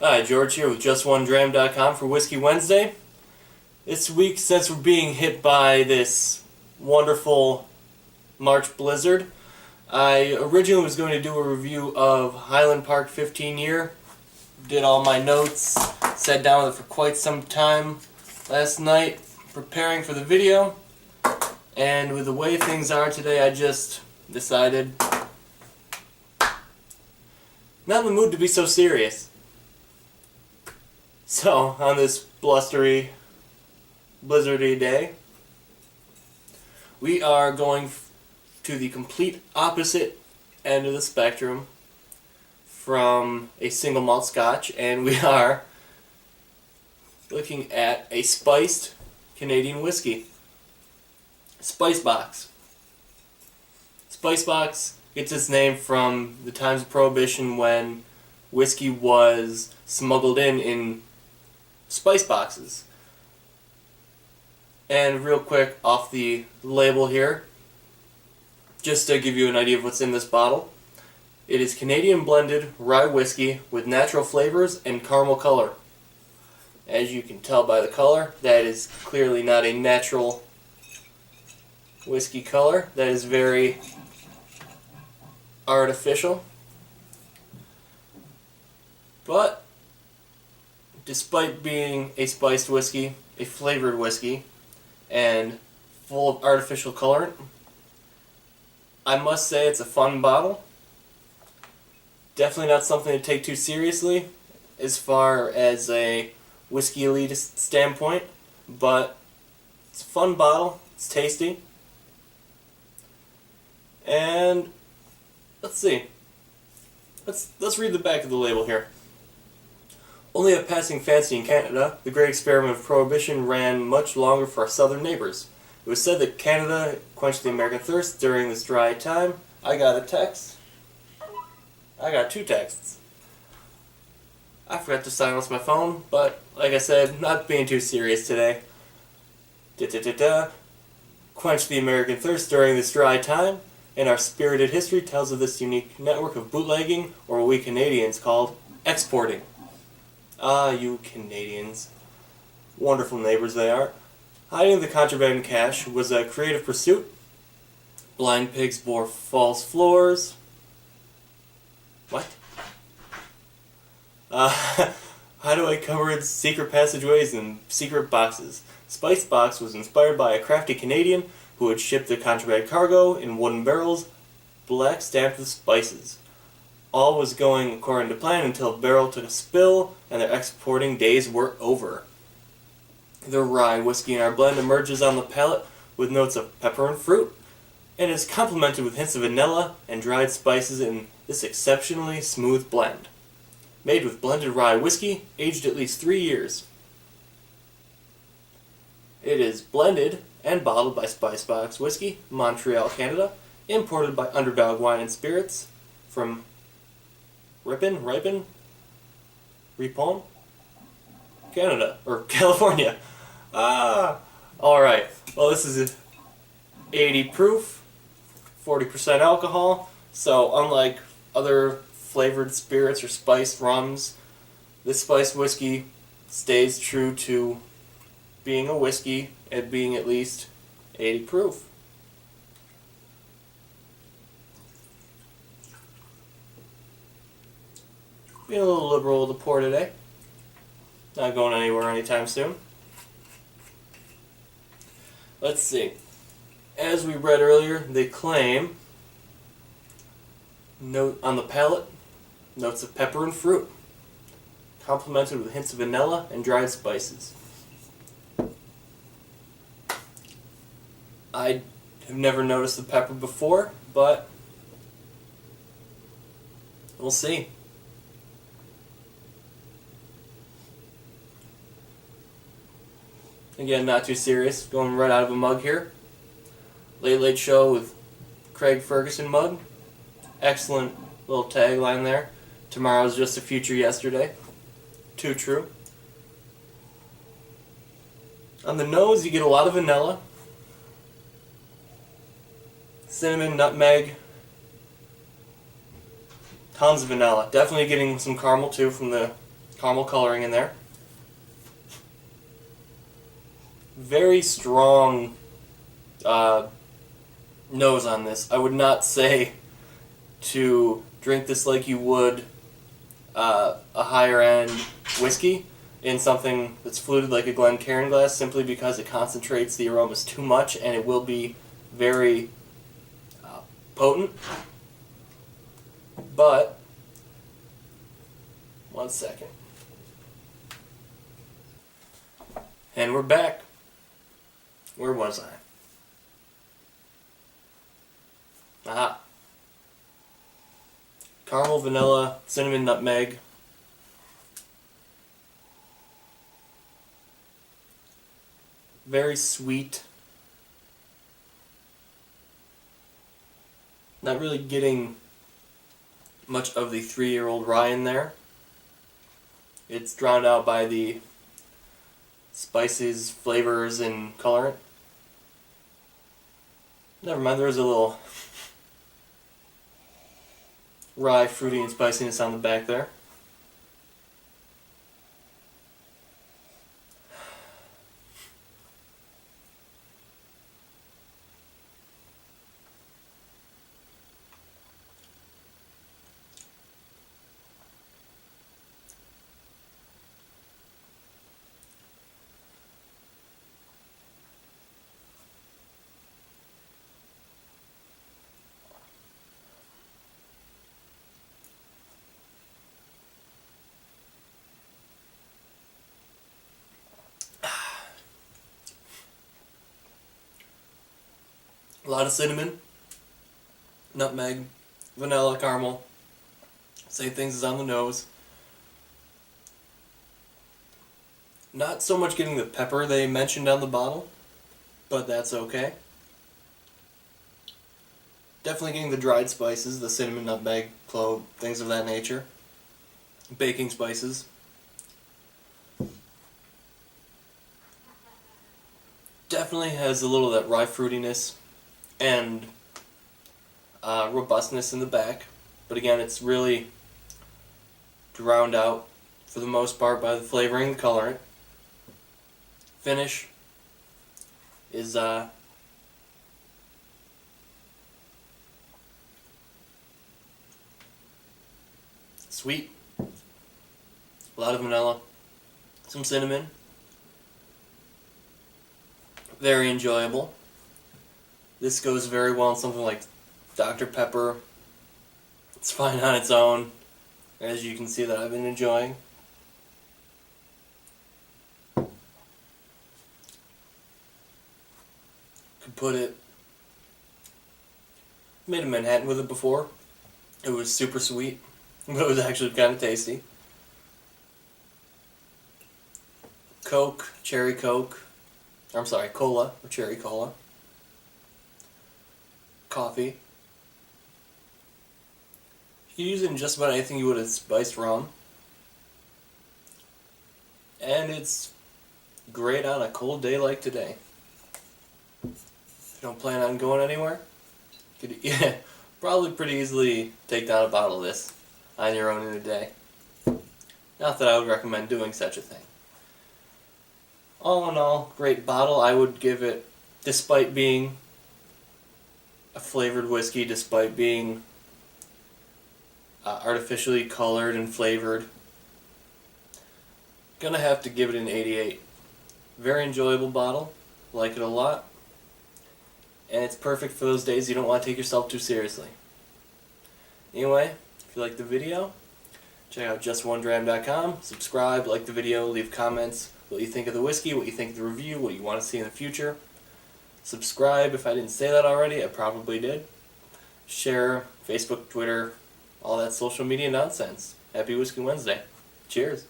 Hi, George here with JustOneDram.com for Whiskey Wednesday. This week, since we're being hit by this wonderful March blizzard, I originally was going to do a review of Highland Park 15 Year. Did all my notes, sat down with it for quite some time last night preparing for the video, and with the way things are today, I just decided not in the mood to be so serious. So, on this blustery, blizzardy day, we are going to the complete opposite end of the spectrum from a single malt scotch, and we are looking at a spiced Canadian whiskey. Spicebox. Spicebox gets its name from the times of Prohibition when whiskey was smuggled in spice boxes. And real quick, off the label here, just to give you an idea of what's in this bottle, it is Canadian blended rye whiskey with natural flavors and caramel color. As you can tell by the color, that is clearly not a natural whiskey color. That is very artificial. But despite being a spiced whiskey, a flavored whiskey, and full of artificial colorant, I must say it's a fun bottle. Definitely not something to take too seriously as far as a whiskey elitist standpoint, but it's a fun bottle, it's tasty, and let's see. Let's read the back of the label here. Only a passing fancy in Canada, the great experiment of Prohibition ran much longer for our southern neighbors. It was said that Canada quenched the American thirst during this dry time. I got a text. I got two texts. I forgot to silence my phone, but like I said, not being too serious today. Quenched the American thirst during this dry time, and our spirited history tells of this unique network of bootlegging, or what we Canadians called exporting. Ah, you Canadians. Wonderful neighbors they are. Hiding the contraband cash was a creative pursuit. Blind pigs bore false floors. What? Hideaway cupboards, secret passageways, and secret boxes. Spicebox was inspired by a crafty Canadian who had shipped the contraband cargo in wooden barrels, black stamped with spices. All was going according to plan until a barrel took a spill and their exporting days were over. The rye whiskey in our blend emerges on the palate with notes of pepper and fruit, and is complemented with hints of vanilla and dried spices in this exceptionally smooth blend. Made with blended rye whiskey, aged at least 3 years. It is blended and bottled by Spicebox Whiskey, Montreal, Canada, imported by Underdog Wine and Spirits from Ripon, Canada, or California. Alright. Well, this is 80 proof, 40% alcohol, so unlike other flavored spirits or spiced rums, this spiced whiskey stays true to being a whiskey and being at least 80 proof. Being a little liberal with the pour today. Not going anywhere anytime soon. Let's see. As we read earlier, they claim note on the palate, notes of pepper and fruit, complemented with hints of vanilla and dried spices. I have never noticed the pepper before, but we'll see. Again, not too serious. Going right out of a mug here. Late Late Show with Craig Ferguson mug. Excellent little tagline there. Tomorrow's just a future yesterday. Too true. On the nose, you get a lot of vanilla. Cinnamon, nutmeg. Tons of vanilla. Definitely getting some caramel too from the caramel coloring in there. Very strong nose on this. I would not say to drink this like you would a higher end whiskey in something that's fluted like a Glencairn glass, simply because it concentrates the aromas too much and it will be very potent. But, one second. And we're back. Where was I? Aha. Caramel, vanilla, cinnamon, nutmeg. Very sweet. Not really getting much of the 3-year-old rye in there. It's drowned out by the spices, flavors, and colorant. Never mind, there's a little rye, fruity, and spiciness on the back there. A lot of cinnamon, nutmeg, vanilla, caramel. Same things as on the nose. Not so much getting the pepper they mentioned on the bottle, but that's okay. Definitely getting the dried spices, the cinnamon, nutmeg, clove, things of that nature. Baking spices. Definitely has a little of that rye fruitiness and robustness in the back, but again, it's really drowned out for the most part by the flavoring and colorant. Finish is sweet, a lot of vanilla, some cinnamon, very enjoyable. This goes very well in something like Dr. Pepper. It's fine on its own, as you can see that I've been enjoying. Could put it... Made a Manhattan with it before. It was super sweet, but it was actually kind of tasty. Coke, cherry Coke. I'm sorry, cola, or cherry cola. Coffee. You can use it in just about anything you would have spiced rum. And it's great on a cold day like today. If you don't plan on going anywhere, you could probably pretty easily take down a bottle of this on your own in a day. Not that I would recommend doing such a thing. All in all, great bottle. I would give it, despite being a flavored whiskey, despite being artificially colored and flavored, gonna have to give it an 88. Very enjoyable bottle, like it a lot, and it's perfect for those days you don't want to take yourself too seriously. Anyway, if you liked the video, check out justonedram.com, subscribe, like the video, leave comments, what you think of the whiskey, what you think of the review, what you want to see in the future. Subscribe if I didn't say that already, I probably did. Share, Facebook, Twitter, all that social media nonsense. Happy Whiskey Wednesday. Cheers.